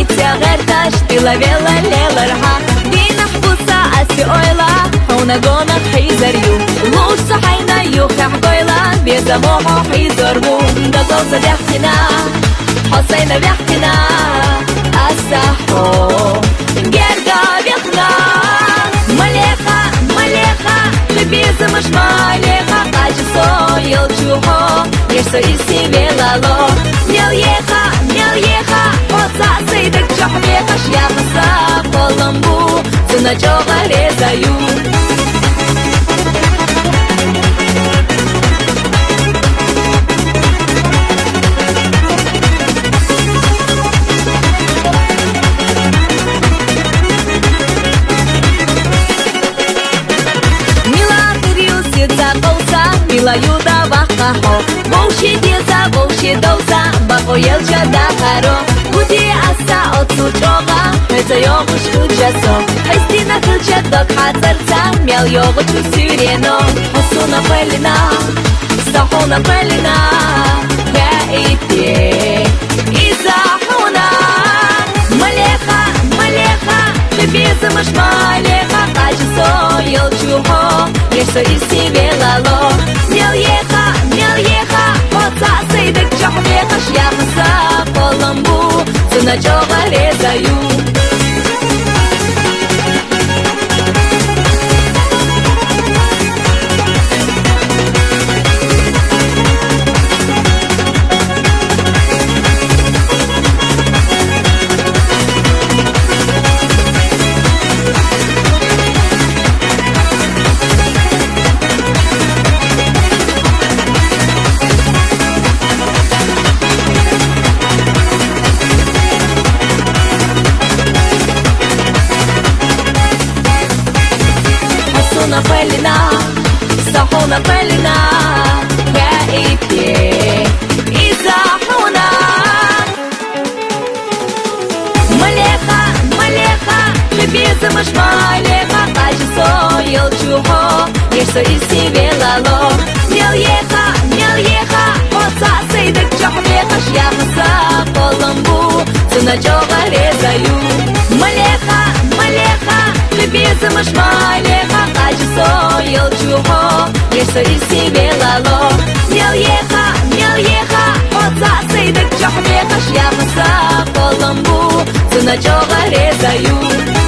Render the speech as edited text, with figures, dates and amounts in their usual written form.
מתיירתש תלווה ללרחה דינח בוסה אסי אוילה ונגונך חיזריו לוש צחיינה יוכח גוילה בזמוחו חיזרבו דגול זדחתינה حسين بيحكينا السحو جرقا بيخنا مليخة مليخة لبيز مش ماليخة قاجي صويل جوهو يرسو إسي بيلالو مليخة مليخة وصع سيدك جحبيخة شياخة قلنبو سنة جوغة ريزايو Mila yuda vakaho Bolshi diza, bolshi doza Bako yelcha dakaro Kuti asa otsu choga Heza yogu shkujaso Haistina kulcha dok hazarza Miel yogu chu sireno Hosuna pelina Sahuna pelina Ya iti Izahuna Malecha, malecha Libiza mash malecha Kajiso yelchuho Yesho isi velalo مليخة مليخة وطع سيدك جحبيخة شياخة قلنبو سنة جوغة ريزايو Pelina, Sahuna Pelina, Ya iti Izahuna Malecha, Malecha, Libiza mash malecha Kaji soyel chuho, Yesho isi velalo Melecha, Melecha, Osa seydik jahbecha Shyakhasa Qolumbu, Suna joga rezayu Malecha, Malecha, Libiza mash malecha Kaji soyel chuho, Yesho isi velalo Melecha, Melecha, Osa seydik jahbecha Shyakhasa Qolumbu, Suna joga rezayu